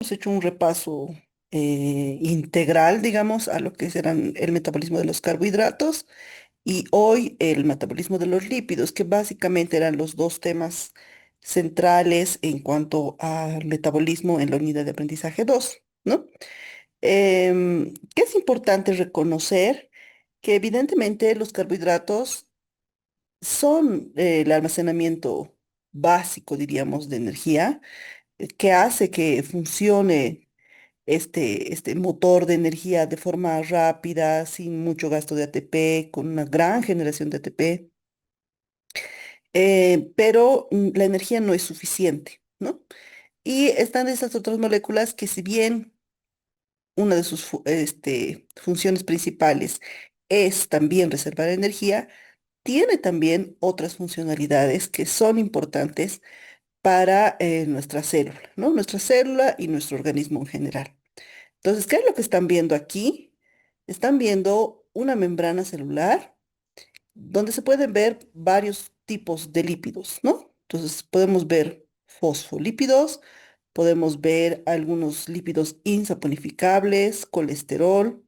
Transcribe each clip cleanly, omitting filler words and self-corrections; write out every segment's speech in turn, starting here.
Hemos hecho un repaso integral, digamos, a lo que serán el metabolismo de los carbohidratos y hoy el metabolismo de los lípidos, que básicamente eran los dos temas centrales en cuanto al metabolismo en la unidad de aprendizaje 2, ¿no? Que es importante reconocer que evidentemente los carbohidratos son el almacenamiento básico, diríamos, de energía que hace que funcione este motor de energía de forma rápida, sin mucho gasto de ATP, con una gran generación de ATP, pero la energía no es suficiente, ¿no? Y están esas otras moléculas que si bien una de sus funciones principales es también reservar energía, tiene también otras funcionalidades que son importantes para nuestra célula, ¿no? Nuestra célula y nuestro organismo en general. Entonces, ¿qué es lo que están viendo aquí? Están viendo una membrana celular donde se pueden ver varios tipos de lípidos, ¿no? Entonces, podemos ver fosfolípidos, podemos ver algunos lípidos insaponificables, colesterol,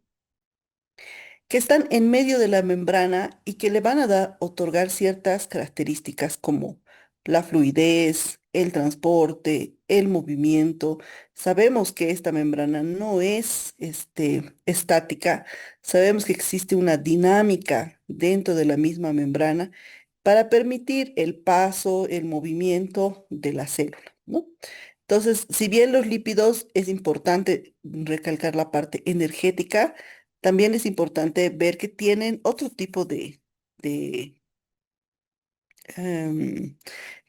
que están en medio de la membrana y que le van a otorgar ciertas características como la fluidez, el transporte, el movimiento. Sabemos que esta membrana no es estática, sabemos que existe una dinámica dentro de la misma membrana para permitir el paso, el movimiento de la célula, ¿no? Entonces, si bien los lípidos es importante recalcar la parte energética, también es importante ver que tienen otro tipo de, em,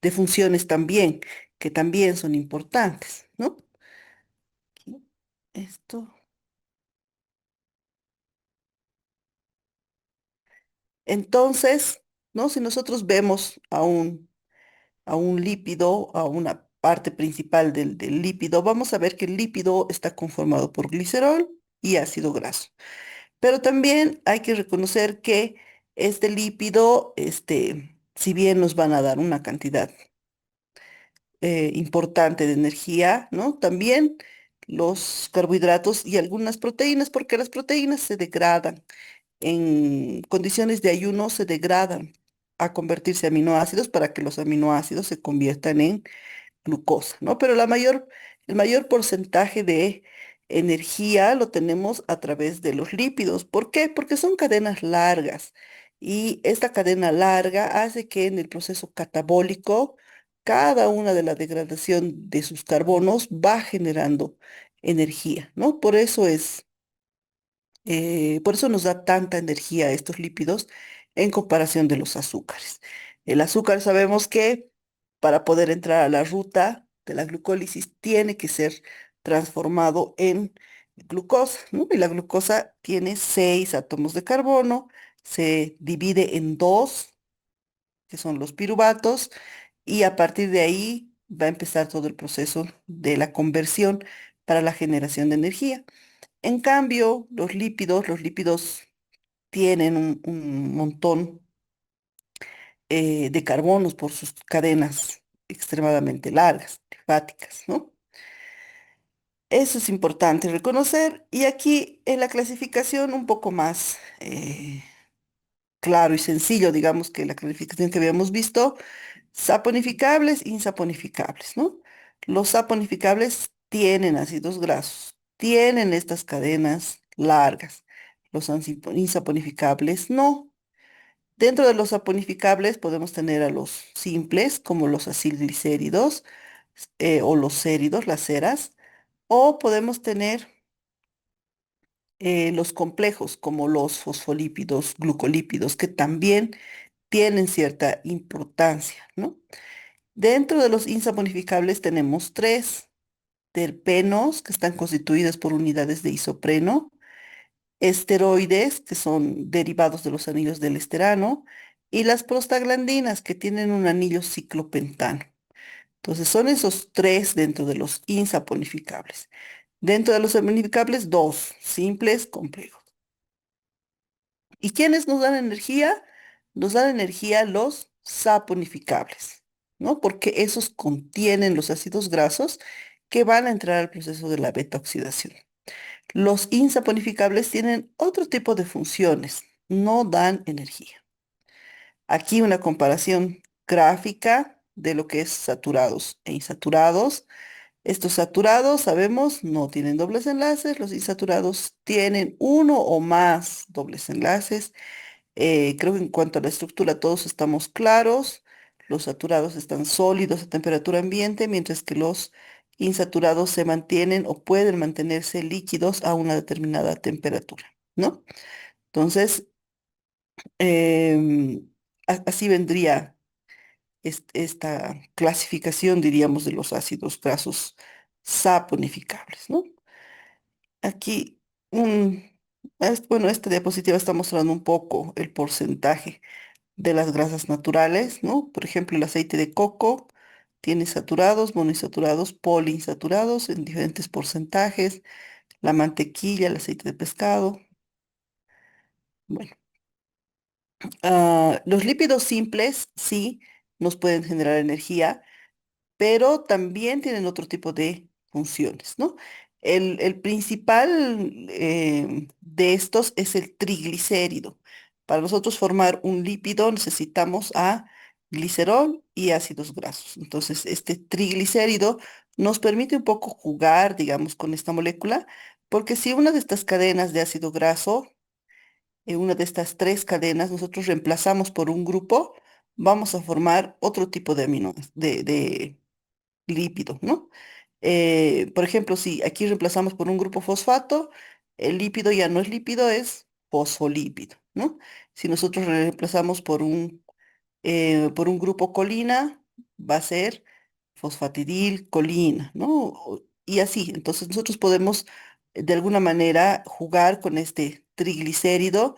de funciones también, que también son importantes, ¿no? Aquí, esto. Entonces, ¿no? Si nosotros vemos a un lípido, a una parte principal del lípido, vamos a ver que el lípido está conformado por glicerol y ácido graso. Pero también hay que reconocer que este lípido, si bien nos van a dar una cantidad importante de energía, ¿no? También los carbohidratos y algunas proteínas, porque las proteínas se degradan. En condiciones de ayuno se degradan a convertirse a aminoácidos para que los aminoácidos se conviertan en glucosa, ¿no? Pero el mayor porcentaje de energía lo tenemos a través de los lípidos. ¿Por qué? Porque son cadenas largas y esta cadena larga hace que en el proceso catabólico cada una de la degradación de sus carbonos va generando energía, ¿no? Por eso nos da tanta energía estos lípidos en comparación de los azúcares. El azúcar sabemos que para poder entrar a la ruta de la glucólisis tiene que ser transformado en glucosa, ¿no? Y la glucosa tiene 6 átomos de carbono, se divide en dos, que son los piruvatos, y a partir de ahí va a empezar todo el proceso de la conversión para la generación de energía. En cambio, los lípidos tienen un montón de carbonos por sus cadenas extremadamente largas, hepáticas, ¿no? Eso es importante reconocer. Y aquí en la clasificación un poco más claro y sencillo, digamos que la clasificación que habíamos visto, saponificables, insaponificables, ¿no? Los saponificables tienen ácidos grasos, tienen estas cadenas largas. Los insaponificables no. Dentro de los saponificables podemos tener a los simples, como los acilglicéridos, o los séridos, las ceras, o podemos tener los complejos, como los fosfolípidos, glucolípidos, que también tienen cierta importancia, ¿no? Dentro de los insaponificables tenemos tres terpenos, que están constituidos por unidades de isopreno, esteroides, que son derivados de los anillos del esterano, y las prostaglandinas, que tienen un anillo ciclopentano. Entonces, son esos tres dentro de los insaponificables. Dentro de los saponificables, dos, simples, complejos. ¿Y quiénes nos dan energía? Nos dan energía los saponificables, ¿no? Porque esos contienen los ácidos grasos que van a entrar al proceso de la beta oxidación. Los insaponificables tienen otro tipo de funciones, no dan energía. Aquí una comparación gráfica de lo que es saturados e insaturados. Estos saturados, sabemos, no tienen dobles enlaces, los insaturados tienen uno o más dobles enlaces. Creo que en cuanto a la estructura todos estamos claros. Los saturados están sólidos a temperatura ambiente, mientras que los insaturados se mantienen o pueden mantenerse líquidos a una determinada temperatura, ¿no? Entonces, así vendría esta clasificación, diríamos, de los ácidos grasos saponificables, ¿no? Aquí, un, bueno, esta diapositiva está mostrando un poco el porcentaje de las grasas naturales, ¿no? Por ejemplo, el aceite de coco tiene saturados, monoinsaturados, poliinsaturados en diferentes porcentajes, la mantequilla, el aceite de pescado. Bueno, los lípidos simples sí nos pueden generar energía, pero también tienen otro tipo de funciones, ¿no? El principal de estos es el triglicérido. Para nosotros formar un lípido necesitamos a glicerol y ácidos grasos. Entonces, este triglicérido nos permite un poco jugar, digamos, con esta molécula, porque si una de estas cadenas de ácido graso, una de estas tres cadenas, nosotros reemplazamos por un grupo, vamos a formar otro tipo de amino, de lípido, ¿no? Por ejemplo, si aquí reemplazamos por un grupo fosfato, el lípido ya no es lípido, es fosfolípido, ¿no? Si nosotros reemplazamos por un grupo colina, va a ser fosfatidilcolina, ¿no? Y así, entonces nosotros podemos de alguna manera jugar con este triglicérido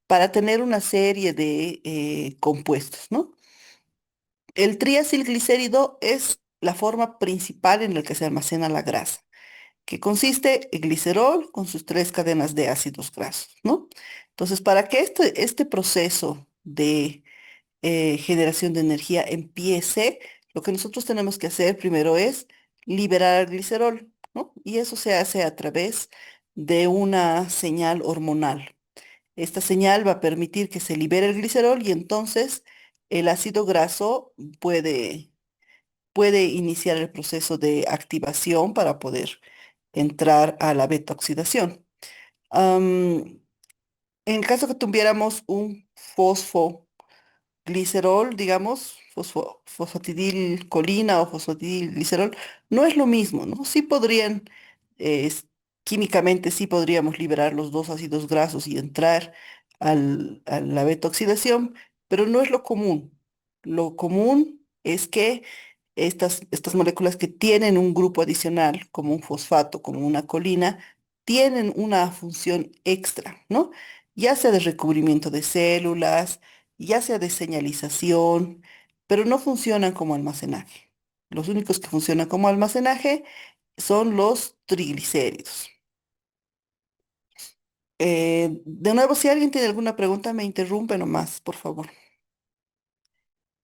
para tener una serie de compuestos, ¿no? El triacilglicérido es la forma principal en la que se almacena la grasa, que consiste en glicerol con sus tres cadenas de ácidos grasos, ¿no? Entonces, para que este proceso de generación de energía empiece, lo que nosotros tenemos que hacer primero es liberar el glicerol, ¿no? Y eso se hace a través de una señal hormonal. Esta señal va a permitir que se libere el glicerol y entonces el ácido graso puede iniciar el proceso de activación para poder entrar a la beta oxidación. Am, en el caso que tuviéramos un fosfoglicerol, digamos, fosfatidilcolina o fosfatidilglicerol, no es lo mismo, ¿no? Sí podrían, químicamente sí podríamos liberar los dos ácidos grasos y entrar a la beta oxidación, pero no es lo común. Lo común es que estas moléculas que tienen un grupo adicional, como un fosfato, como una colina, tienen una función extra, ¿no? Ya sea de recubrimiento de células, ya sea de señalización, pero no funcionan como almacenaje. Los únicos que funcionan como almacenaje son los triglicéridos. De nuevo, si alguien tiene alguna pregunta, me interrumpe nomás, por favor.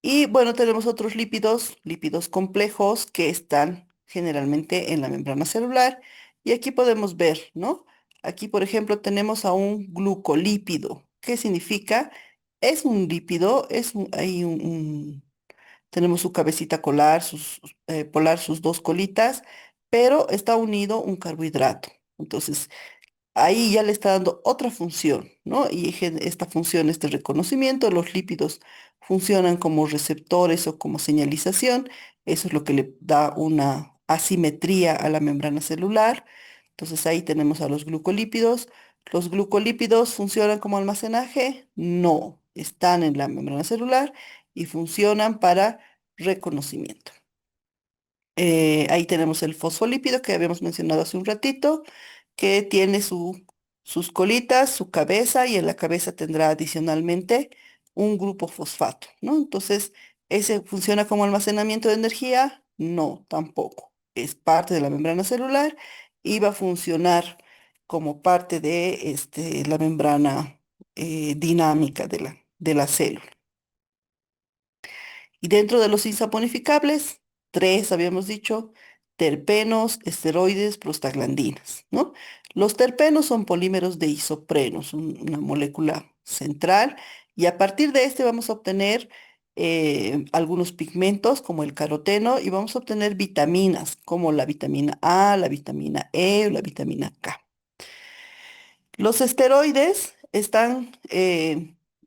Y bueno, tenemos otros lípidos, lípidos complejos que están generalmente en la membrana celular. Y aquí podemos ver, ¿no? Aquí, por ejemplo, tenemos a un glucolípido. ¿Qué significa? Es un lípido, hay tenemos su cabecita polar, sus dos colitas, pero está unido un carbohidrato. Entonces, ahí ya le está dando otra función, ¿no? Y esta función es de reconocimiento. Los lípidos funcionan como receptores o como señalización. Eso es lo que le da una asimetría a la membrana celular. Entonces ahí tenemos a los glucolípidos. ¿Los glucolípidos funcionan como almacenaje? No, están en la membrana celular y funcionan para reconocimiento. Ahí tenemos el fosfolípido que habíamos mencionado hace un ratito, que tiene sus colitas, su cabeza, y en la cabeza tendrá adicionalmente un grupo fosfato, ¿no? Entonces, ¿ese funciona como almacenamiento de energía? No, tampoco. Es parte de la membrana celular y va a funcionar como parte de la membrana dinámica de la célula. Y dentro de los insaponificables, tres habíamos dicho, terpenos, esteroides, prostaglandinas, ¿no? Los terpenos son polímeros de isoprenos, una molécula central, y a partir de este vamos a obtener algunos pigmentos como el caroteno y vamos a obtener vitaminas como la vitamina A, la vitamina E o la vitamina K. Los esteroides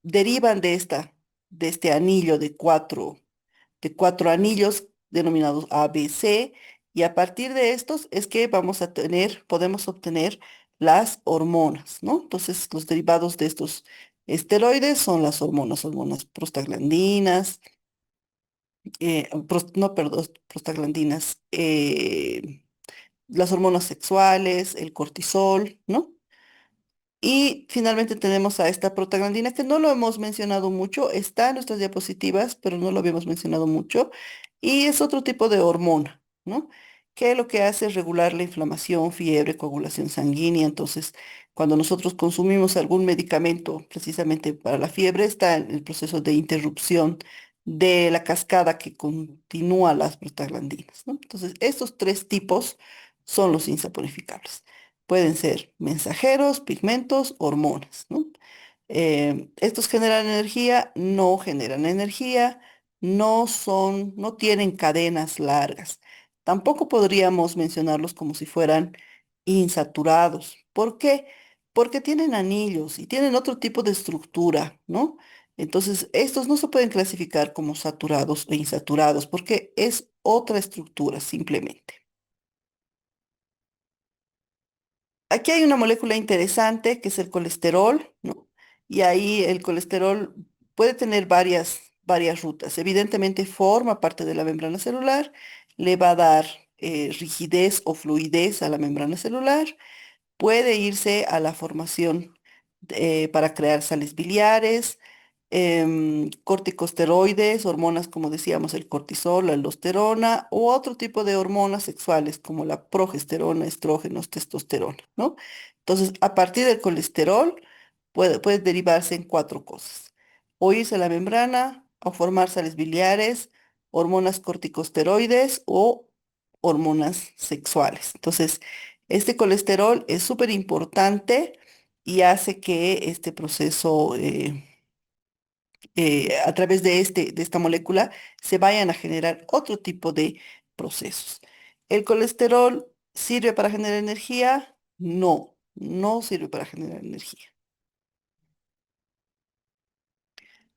derivan de este anillo de cuatro anillos denominados ABC, y a partir de estos es que podemos obtener las hormonas, ¿no? Entonces, los derivados de estos esteroides son las hormonas prostaglandinas, no, perdón, prostaglandinas, las hormonas sexuales, el cortisol, ¿no? Y finalmente tenemos a esta prostaglandina que no lo hemos mencionado mucho, está en nuestras diapositivas, pero no lo habíamos mencionado mucho, y es otro tipo de hormona, ¿no? Que lo que hace es regular la inflamación, fiebre, coagulación sanguínea. Entonces, cuando nosotros consumimos algún medicamento precisamente para la fiebre, está en el proceso de interrupción de la cascada que continúa las prostaglandinas, ¿no? Entonces, estos tres tipos son los insaporificables. Pueden ser mensajeros, pigmentos, hormonas, ¿no? Estos generan energía, no generan energía, no tienen cadenas largas. Tampoco podríamos mencionarlos como si fueran insaturados. ¿Por qué? Porque tienen anillos y tienen otro tipo de estructura, ¿no? Entonces, estos no se pueden clasificar como saturados o insaturados porque es otra estructura simplemente. Aquí hay una molécula interesante que es el colesterol, ¿no? Y ahí el colesterol puede tener varias rutas. Evidentemente forma parte de la membrana celular, le va a dar rigidez o fluidez a la membrana celular, puede irse a la formación para crear sales biliares, corticosteroides, hormonas como decíamos, el cortisol, la aldosterona, u otro tipo de hormonas sexuales como la progesterona, estrógenos, testosterona, ¿no? Entonces, a partir del colesterol puede derivarse en cuatro cosas: o irse a la membrana, o formar sales biliares, hormonas corticosteroides o hormonas sexuales. Entonces, este colesterol es súper importante y hace que este proceso, a través de esta molécula, se vayan a generar otro tipo de procesos. ¿El colesterol sirve para generar energía? No, no sirve para generar energía.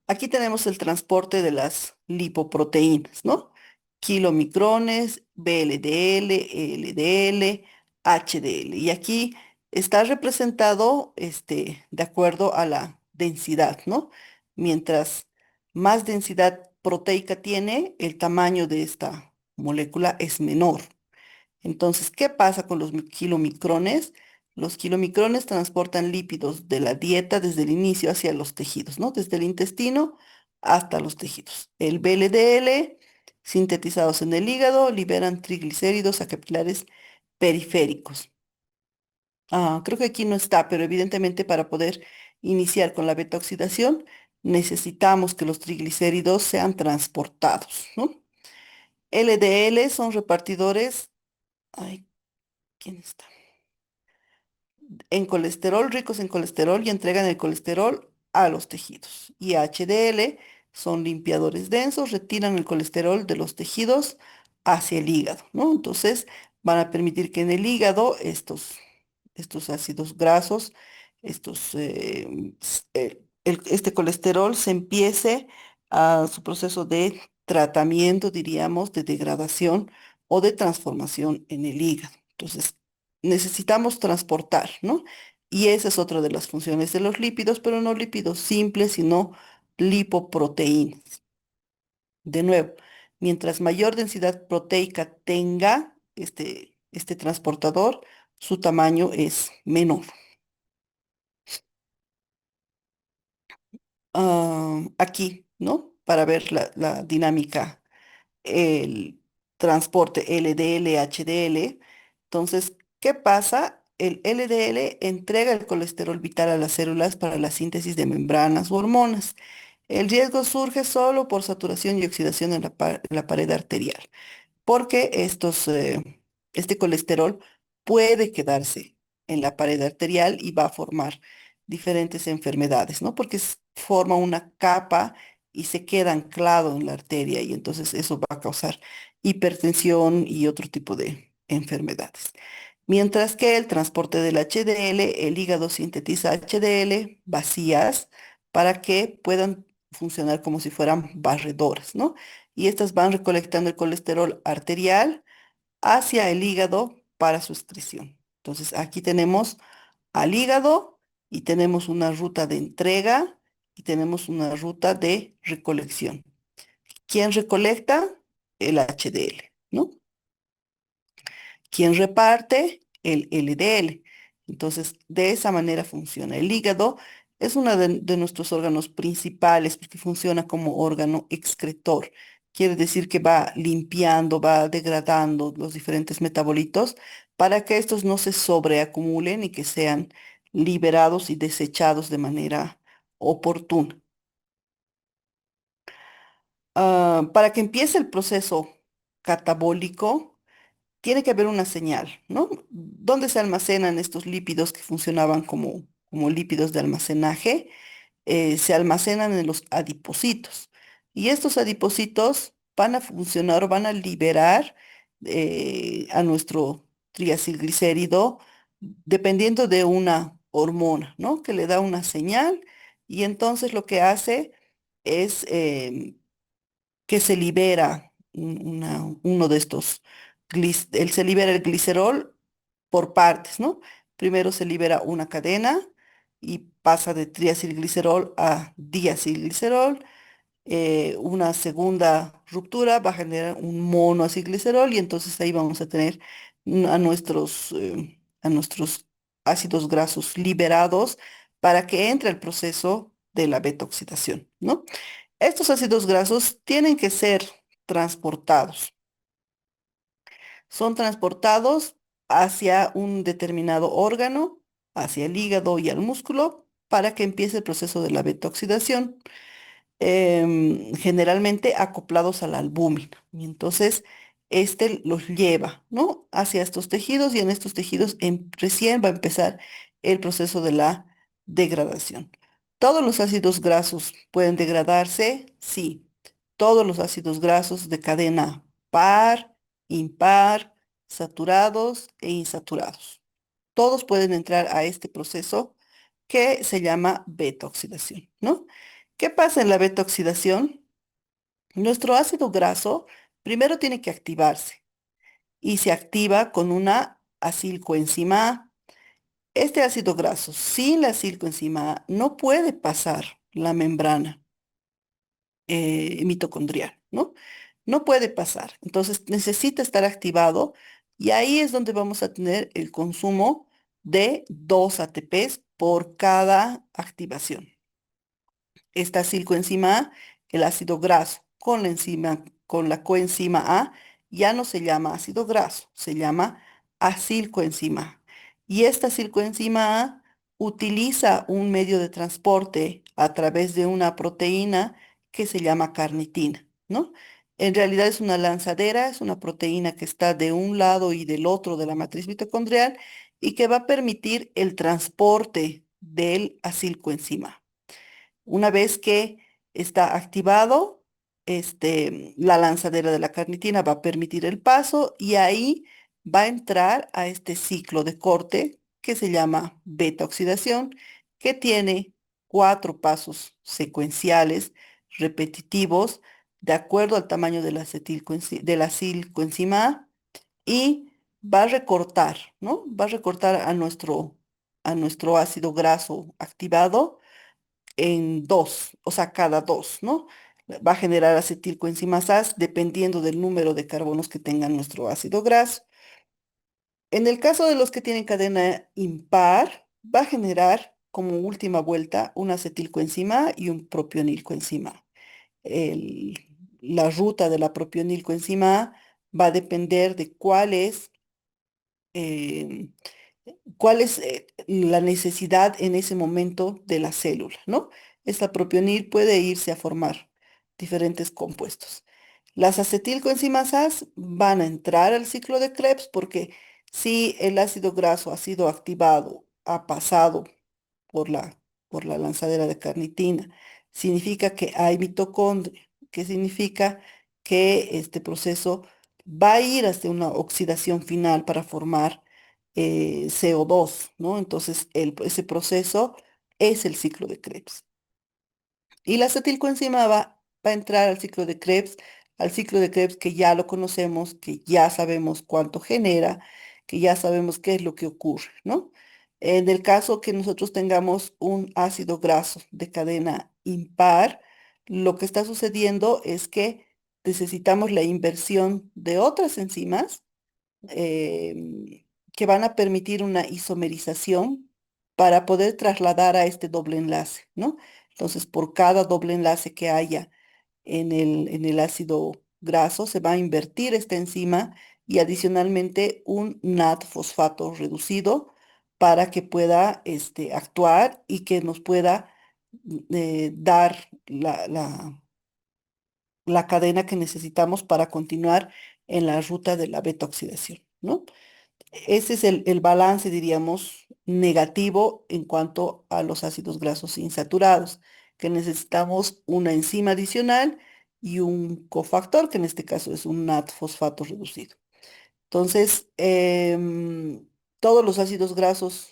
Aquí tenemos el transporte de las lipoproteínas, ¿no? Kilomicrones, VLDL, LDL, HDL. Y aquí está representado de acuerdo a la densidad, ¿no? Mientras más densidad proteica tiene, el tamaño de esta molécula es menor. Entonces, ¿qué pasa con los kilomicrones? Los kilomicrones transportan lípidos de la dieta desde el inicio hacia los tejidos, ¿no? Desde el intestino hasta los tejidos. El VLDL, sintetizados en el hígado, liberan triglicéridos a capilares periféricos. Creo que aquí no está, pero evidentemente para poder iniciar con la beta oxidación necesitamos que los triglicéridos sean transportados, ¿no? LDL son repartidores. Ay, ¿quién está? En colesterol, ricos en colesterol, y entregan el colesterol a los tejidos. Y HDL son limpiadores densos, retiran el colesterol de los tejidos hacia el hígado, ¿no? Entonces van a permitir que en el hígado estos ácidos grasos, este colesterol se empiece a su proceso de tratamiento, diríamos, de degradación o de transformación en el hígado. Entonces, necesitamos transportar, ¿no? Y esa es otra de las funciones de los lípidos, pero no lípidos simples, sino lipoproteínas. De nuevo, mientras mayor densidad proteica tenga este transportador, su tamaño es menor. Aquí, ¿no? Para ver la dinámica, el transporte LDL, HDL. Entonces, ¿qué pasa? El LDL entrega el colesterol vital a las células para la síntesis de membranas u hormonas. El riesgo surge solo por saturación y oxidación en la pared arterial, porque este colesterol puede quedarse en la pared arterial y va a formar diferentes enfermedades, ¿no? Porque forma una capa y se queda anclado en la arteria y entonces eso va a causar hipertensión y otro tipo de enfermedades. Mientras que el transporte del HDL, el hígado sintetiza HDL vacías para que puedan funcionar como si fueran barredoras, ¿no? Y estas van recolectando el colesterol arterial hacia el hígado para su excreción. Entonces, aquí tenemos al hígado y tenemos una ruta de entrega y tenemos una ruta de recolección. ¿Quién recolecta? El HDL, ¿no? ¿Quién reparte? El LDL. Entonces, de esa manera funciona. El hígado es uno de nuestros órganos principales porque funciona como órgano excretor. Quiere decir que va limpiando, va degradando los diferentes metabolitos para que estos no se sobreacumulen y que sean liberados y desechados de manera oportuna. Para que empiece el proceso catabólico, tiene que haber una señal, ¿no? ¿Dónde se almacenan estos lípidos que funcionaban como lípidos de almacenaje? Se almacenan en los adipocitos. Y estos adipocitos van a funcionar o van a liberar a nuestro triacilglicérido dependiendo de una hormona, ¿no? Que le da una señal y entonces lo que hace es que se libera uno de estos, él se libera el glicerol por partes, ¿no? Primero se libera una cadena y pasa de triacilglicerol a diacilglicerol. Una segunda ruptura va a generar un monoacilglicerol y entonces ahí vamos a tener a nuestros ácidos grasos liberados para que entre el proceso de la beta-oxidación, ¿no? Estos ácidos grasos tienen que ser transportados. Son transportados hacia un determinado órgano, hacia el hígado y al músculo, para que empiece el proceso de la beta-oxidación, generalmente acoplados a la albúmina. Y entonces, este los lleva, ¿no? Hacia estos tejidos y en estos tejidos recién va a empezar el proceso de la degradación. ¿Todos los ácidos grasos pueden degradarse? Sí. Todos los ácidos grasos de cadena par, impar, saturados e insaturados. Todos pueden entrar a este proceso que se llama beta-oxidación, ¿no? ¿Qué pasa en la beta-oxidación? Nuestro ácido graso primero tiene que activarse y se activa con una acilcoenzima A. Este ácido graso sin la acilcoenzima A no puede pasar la membrana mitocondrial, ¿no? No puede pasar. Entonces necesita estar activado y ahí es donde vamos a tener el consumo de 2 ATPs por cada activación. Esta acilcoenzima A, el ácido graso con la coenzima A, ya no se llama ácido graso, se llama acilcoenzima A. Y esta acilcoenzima A utiliza un medio de transporte a través de una proteína que se llama carnitina, ¿no? En realidad es una lanzadera, es una proteína que está de un lado y del otro de la matriz mitocondrial y que va a permitir el transporte del acilcoenzima. Una vez que está activado, la lanzadera de la carnitina va a permitir el paso y ahí va a entrar a este ciclo de corte que se llama beta oxidación, que tiene 4 pasos secuenciales repetitivos de acuerdo al tamaño de de la acilcoenzima A y va a recortar, ¿no? Va a recortar a nuestro ácido graso activado en dos, o sea, cada dos, ¿no? Va a generar acetilcoenzimas A dependiendo del número de carbonos que tenga nuestro ácido graso. En el caso de los que tienen cadena impar, va a generar como última vuelta una acetilcoenzima A y un propionilcoenzima A. El- la ruta de la propionilcoenzima A va a depender de eh, cuál es la necesidad en ese momento de la célula, ¿no? Esta propionil puede irse a formar diferentes compuestos. Las acetilcoenzimasas van a entrar al ciclo de Krebs porque si el ácido graso ha sido activado, ha pasado por por la lanzadera de carnitina, significa que hay mitocondria, que significa que este proceso va a ir hacia una oxidación final para formar CO2, ¿no? Entonces, ese proceso es el ciclo de Krebs. Y la acetilcoenzima va a entrar al ciclo de Krebs que ya lo conocemos, que ya sabemos cuánto genera, que ya sabemos qué es lo que ocurre, ¿no? En el caso que nosotros tengamos un ácido graso de cadena impar, lo que está sucediendo es que necesitamos la inversión de otras enzimas que van a permitir una isomerización para poder trasladar a este doble enlace, ¿no? Entonces, por cada doble enlace que haya en el ácido graso, se va a invertir esta enzima y adicionalmente un NAT fosfato reducido para que pueda actuar y que nos pueda dar la cadena que necesitamos para continuar en la ruta de la beta oxidación, ¿no? Ese es el balance, diríamos, negativo en cuanto a los ácidos grasos insaturados, que necesitamos una enzima adicional y un cofactor, que en este caso es un NAT fosfato reducido. Entonces, todos los ácidos grasos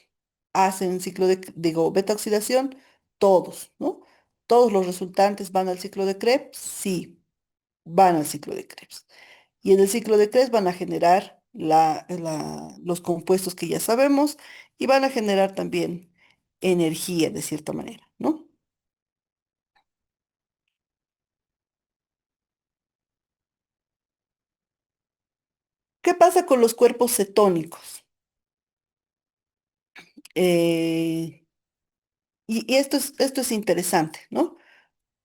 hacen ciclo digo, beta oxidación, todos, ¿no? Todos los resultantes van al ciclo de Krebs, sí, van al ciclo de Krebs. Y en el ciclo de Krebs van a generar los compuestos que ya sabemos y van a generar también energía de cierta manera, ¿no? ¿Qué pasa con los cuerpos cetónicos? Eh, y esto es interesante, ¿no?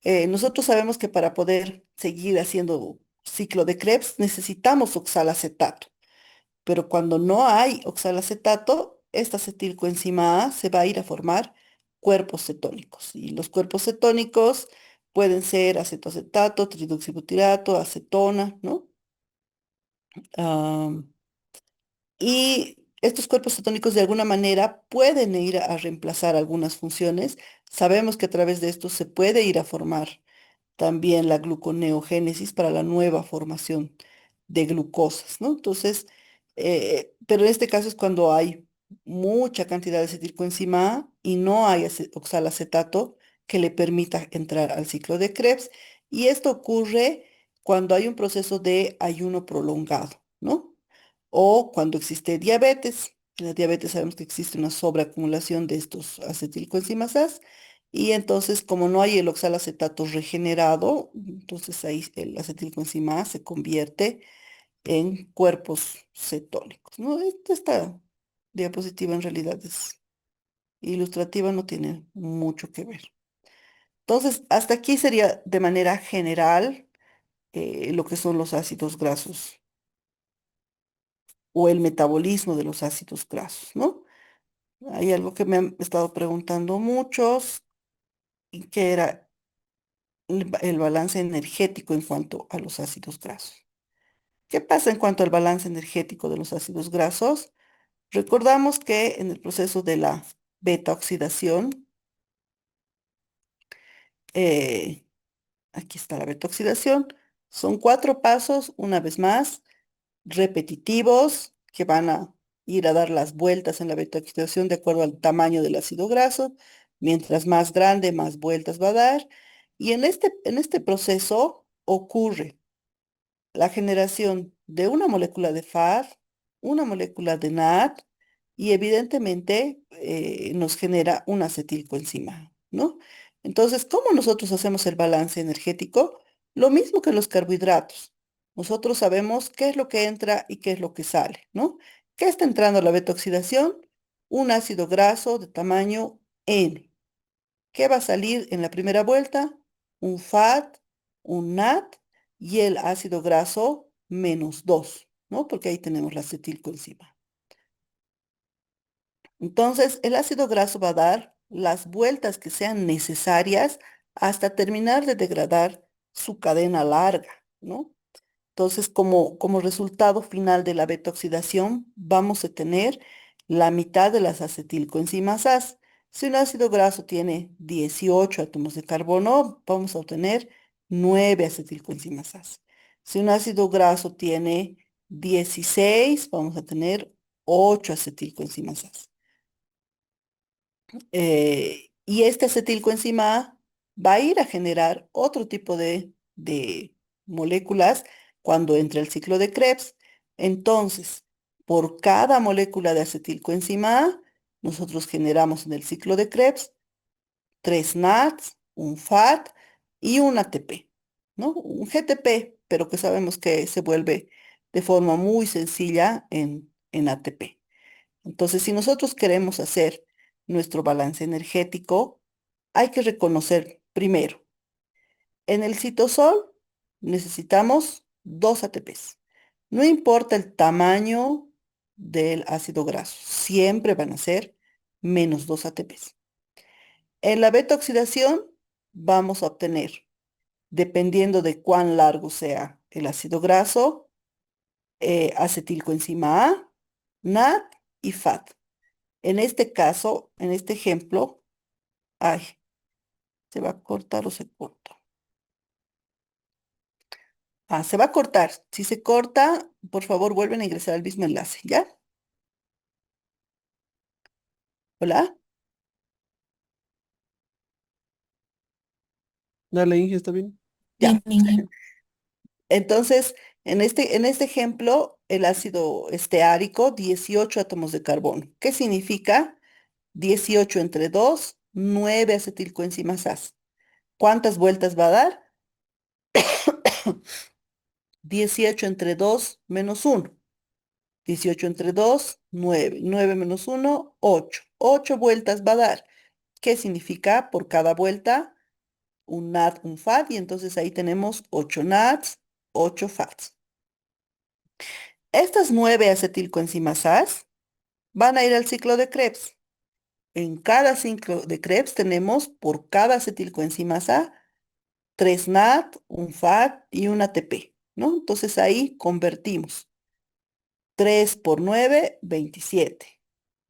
Nosotros sabemos que para poder seguir haciendo ciclo de Krebs necesitamos oxalacetato. Pero cuando no hay oxalacetato, esta acetilcoenzima A se va a ir a formar cuerpos cetónicos. Y los cuerpos cetónicos pueden ser acetoacetato, tridoxibutirato, acetona, ¿no? Am, y estos cuerpos cetónicos de alguna manera pueden ir a reemplazar algunas funciones. Sabemos que a través de esto se puede ir a formar también la gluconeogénesis para la nueva formación de glucosas, ¿no? Entonces, pero en este caso es cuando hay mucha cantidad de acetilcoenzima A y no hay oxalacetato que le permita entrar al ciclo de Krebs. Y esto ocurre cuando hay un proceso de ayuno prolongado, ¿no? O cuando existe diabetes. En la diabetes sabemos que existe una sobreacumulación de estos acetilcoenzimas A y entonces, como no hay el oxalacetato regenerado, entonces ahí el acetilcoenzima A se convierte en cuerpos cetónicos, ¿no? Esta diapositiva en realidad es ilustrativa, no tiene mucho que ver. Entonces, hasta aquí sería de manera general lo que son los ácidos grasos o el metabolismo de los ácidos grasos, ¿no? Hay algo que me han estado preguntando muchos, y que era el balance energético en cuanto a los ácidos grasos. ¿Qué pasa en cuanto al balance energético de los ácidos grasos? Recordamos que en el proceso de la beta oxidación, eh, aquí está la beta oxidación, son cuatro pasos, una vez más, repetitivos, que van a ir a dar las vueltas en la beta oxidación de acuerdo al tamaño del ácido graso. Mientras más grande, más vueltas va a dar. Y en este proceso ocurre la generación de una molécula de FAD, una molécula de NAD y evidentemente nos genera una acetilcoenzima, ¿no? Entonces, ¿cómo nosotros hacemos el balance energético? Lo mismo que los carbohidratos. Nosotros sabemos qué es lo que entra y qué es lo que sale, ¿no? ¿Qué está entrando a la beta-oxidación? Un ácido graso de tamaño N. ¿Qué va a salir en la primera vuelta? Un FAT, un NAT y el ácido graso -2, ¿no? Porque ahí tenemos la acetilcoenzima. Entonces, el ácido graso va a dar las vueltas que sean necesarias hasta terminar de degradar su cadena larga, ¿no? Entonces, como resultado final de la beta oxidación, vamos a tener la mitad de las acetilcoenzimas As. Si un ácido graso tiene 18 átomos de carbono, vamos a obtener 9 acetilcoenzimas As. Si un ácido graso tiene 16, vamos a tener 8 acetilcoenzimas As. Y este acetilcoenzima A va a ir a generar otro tipo de moléculas cuando entre el ciclo de Krebs. Entonces, por cada molécula de acetilcoenzima A, nosotros generamos en el ciclo de Krebs 3 NADs, un FAD y un ATP, ¿no? Un GTP, pero que sabemos que se vuelve de forma muy sencilla en ATP. Entonces, si nosotros queremos hacer nuestro balance energético, hay que reconocer primero, en el citosol necesitamos 2 ATPs. No importa el tamaño del ácido graso, siempre van a ser menos 2 ATPs. En la beta oxidación vamos a obtener, dependiendo de cuán largo sea el ácido graso, acetilcoenzima A, NAD y FAD. En este caso, en este ejemplo, ay, ¿se va a cortar o se corta? Ah, se va a cortar. Si se corta, por favor, vuelven a ingresar al mismo enlace, ¿ya? ¿Hola? Dale, Inge, ¿está bien? Ya. Bien, Inge. Entonces, en este ejemplo, el ácido esteárico, 18 átomos de carbono. ¿Qué significa? 18 entre 2, 9 acetilcoenzimas As. ¿Cuántas vueltas va a dar? 18 entre 2 menos 1. 18 entre 2, 9. 9 menos 1, 8. 8 vueltas va a dar. ¿Qué significa? Por cada vuelta, un NAD, un FAD, y entonces ahí tenemos 8 NADs, 8 FADs. Estas 9 acetilcoenzimas As van a ir al ciclo de Krebs. En cada ciclo de Krebs tenemos por cada acetilcoenzima A 3 NAD, un FAD y un ATP, ¿no? Entonces ahí convertimos. 3 por 9, 27.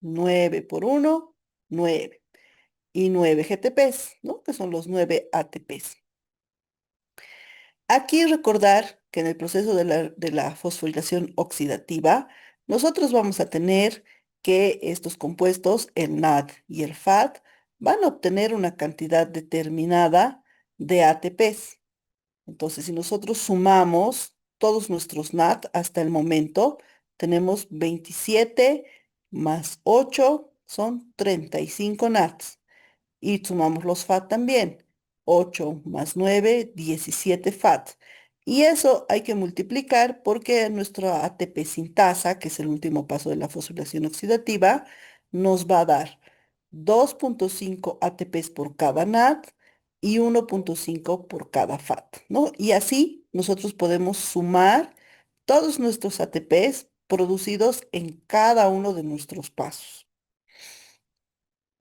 9 por 1, 9. Y 9 GTPs, ¿no? Que son los 9 ATPs. Aquí recordar que en el proceso de la fosforilación oxidativa, nosotros vamos a tener que estos compuestos, el NAD y el FAD, van a obtener una cantidad determinada de ATPs. Entonces, si nosotros sumamos todos nuestros NAT hasta el momento, tenemos 27 más 8 son 35 NATs. Y sumamos los FAT también. 8 más 9, 17 FAT. Y eso hay que multiplicar porque nuestra ATP sintasa, que es el último paso de la fosforilación oxidativa, nos va a dar 2,5 ATPs por cada NAT y 1,5 por cada FAT, ¿no? Y así nosotros podemos sumar todos nuestros ATPs producidos en cada uno de nuestros pasos.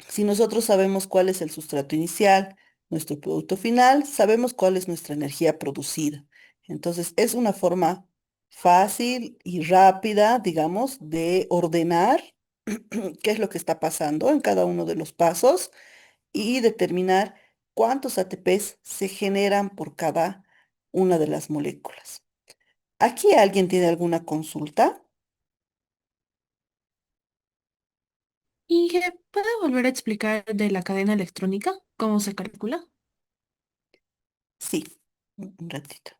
Si nosotros sabemos cuál es el sustrato inicial, nuestro producto final, sabemos cuál es nuestra energía producida. Entonces, es una forma fácil y rápida, digamos, de ordenar qué es lo que está pasando en cada uno de los pasos y determinar cuántos ATPs se generan por cada una de las moléculas. ¿Aquí alguien tiene alguna consulta? Inge, ¿puede volver a explicar de la cadena electrónica? ¿Cómo se calcula? Sí, un ratito.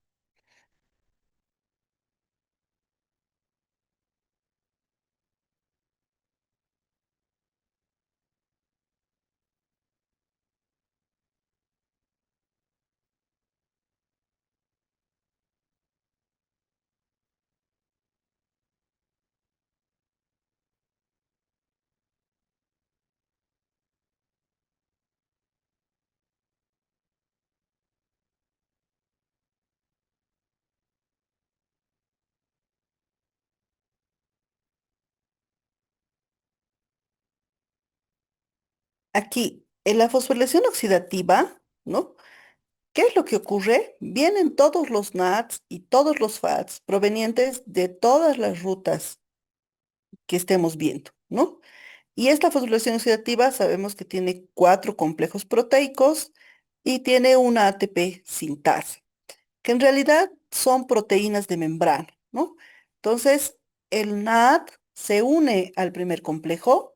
Aquí, en la fosforilación oxidativa, ¿no? ¿Qué es lo que ocurre? Vienen todos los NATs y todos los FATs provenientes de todas las rutas que estemos viendo, ¿no? Y esta fosforilación oxidativa sabemos que tiene cuatro complejos proteicos y tiene una ATP sintasa, que en realidad son proteínas de membrana, ¿no? Entonces, el NAT se une al primer complejo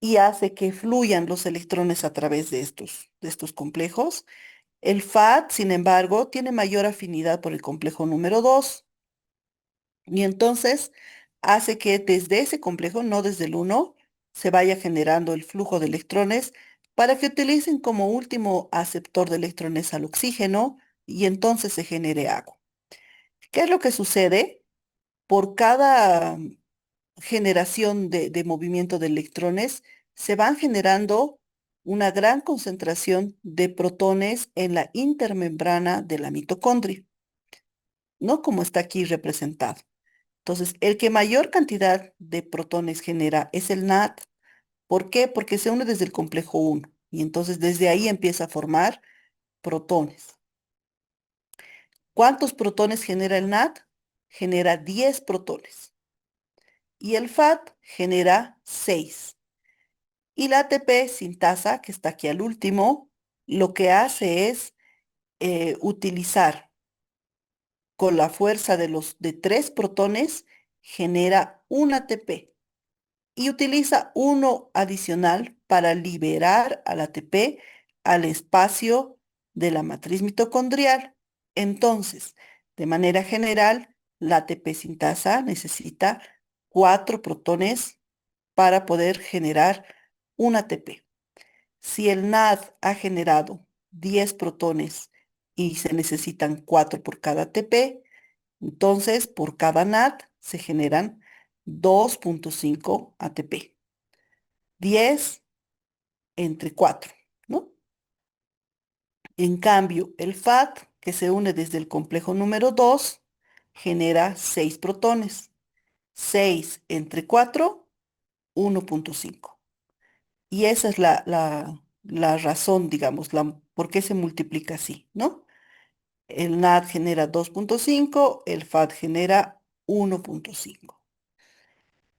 y hace que fluyan los electrones a través de estos complejos. El FAT, sin embargo, tiene mayor afinidad por el complejo número 2 y entonces hace que desde ese complejo, no desde el uno, se vaya generando el flujo de electrones para que utilicen como último aceptor de electrones al oxígeno y entonces se genere agua. ¿Qué es lo que sucede? Por cada generación de movimiento de electrones, se van generando una gran concentración de protones en la intermembrana de la mitocondria, no como está aquí representado. Entonces, el que mayor cantidad de protones genera es el NAT. ¿Por qué? Porque se une desde el complejo uno y entonces desde ahí empieza a formar protones. ¿Cuántos protones genera el NAT? Genera 10 protones y el FAT genera 6. Y la ATP sintasa, que está aquí al último, lo que hace es utilizar con la fuerza de los de 3 protones, genera un ATP y utiliza uno adicional para liberar al ATP al espacio de la matriz mitocondrial. Entonces, de manera general, la ATP sintasa necesita 4 protones para poder generar un ATP. Si el NAD ha generado 10 protones y se necesitan 4 por cada ATP, entonces por cada NAD se generan 2,5 ATP. 10 entre 4, ¿no? En cambio, el FAT, que se une desde el complejo número 2, genera 6 protones. 6 entre 4, 1,5. Y esa es la razón, digamos, por qué se multiplica así, ¿no? El NAD genera 2,5, el FAT genera 1,5.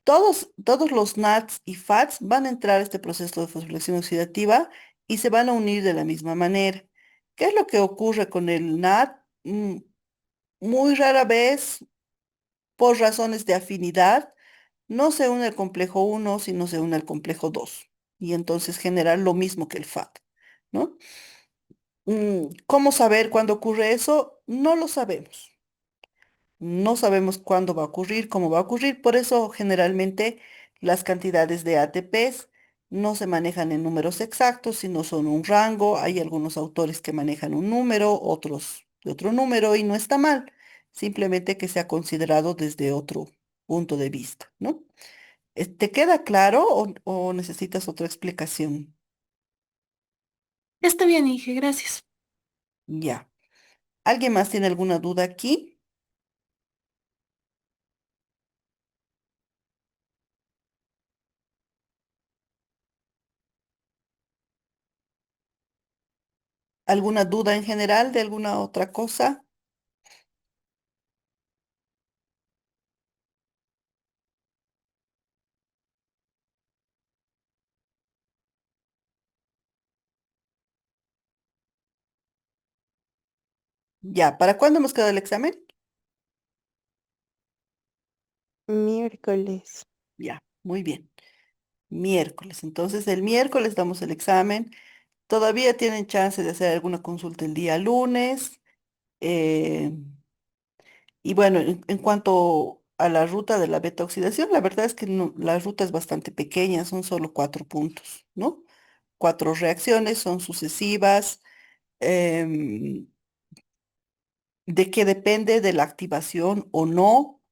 Todos los NADs y FATs van a entrar a este proceso de fosforilación oxidativa y se van a unir de la misma manera. ¿Qué es lo que ocurre con el NAD? Muy rara vez, por razones de afinidad, no se une al complejo uno, sino se une al complejo 2. Y entonces genera lo mismo que el FAT, ¿no? ¿Cómo saber cuándo ocurre eso? No lo sabemos. No sabemos cuándo va a ocurrir, cómo va a ocurrir. Por eso generalmente las cantidades de ATPs no se manejan en números exactos, sino son un rango. Hay algunos autores que manejan un número, otros de otro número y no está mal. Simplemente que sea considerado desde otro punto de vista, ¿no? ¿Te queda claro o necesitas otra explicación? Está bien, Inge, gracias. Ya. ¿Alguien más tiene alguna duda aquí? ¿Alguna duda en general de alguna otra cosa? Ya. ¿Para cuándo hemos quedado el examen? Miércoles. Ya, muy bien. Miércoles. Entonces, el miércoles damos el examen. Todavía tienen chance de hacer alguna consulta el día lunes. eh, y bueno, en cuanto a la ruta de la beta oxidación, la verdad es que la ruta es bastante pequeña, son solo 4 puntos, ¿no? 4 reacciones, son sucesivas. em, ¿De qué depende de la activación o no?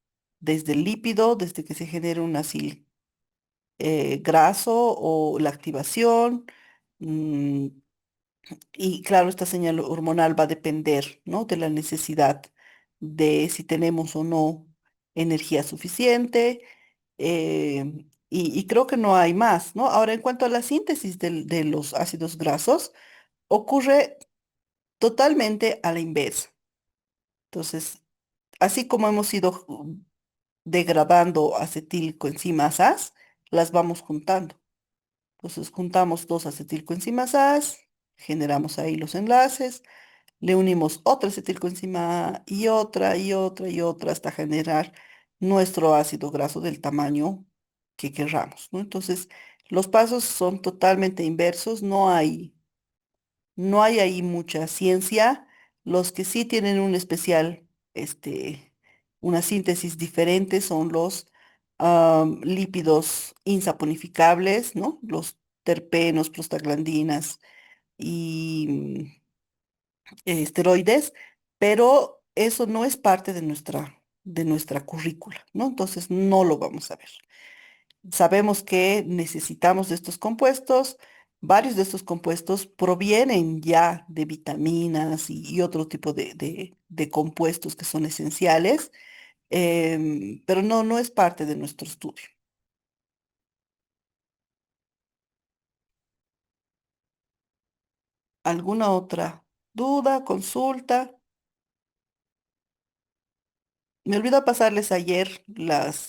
Desde el lípido, desde que se genere un ácido graso o la activación. mm, y claro, esta señal hormonal va a depender, ¿no? De la necesidad de si tenemos o no energía suficiente. Y creo que no hay más, ¿no? Ahora, en cuanto a la síntesis de los ácidos grasos, ocurre totalmente a la inversa. Entonces, así como hemos ido degradando acetilcoenzimasas, las vamos juntando. Entonces, juntamos dos acetilcoenzimasas, generamos ahí los enlaces, le unimos otra acetilcoenzima y otra y otra hasta generar nuestro ácido graso del tamaño que querramos, ¿no? Entonces, los pasos son totalmente inversos, no hay ahí mucha ciencia. Los que sí tienen un especial, una síntesis diferente son los lípidos insaponificables, ¿no? Los terpenos, prostaglandinas y esteroides, pero eso no es parte de nuestra currícula, ¿no? Entonces no lo vamos a ver. Sabemos que necesitamos de estos compuestos. Varios de estos compuestos provienen ya de vitaminas y otro tipo de compuestos que son esenciales, pero no es parte de nuestro estudio. ¿Alguna otra duda, consulta? Me olvidó pasarles ayer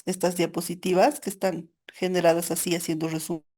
estas diapositivas que están generadas así, haciendo resumen.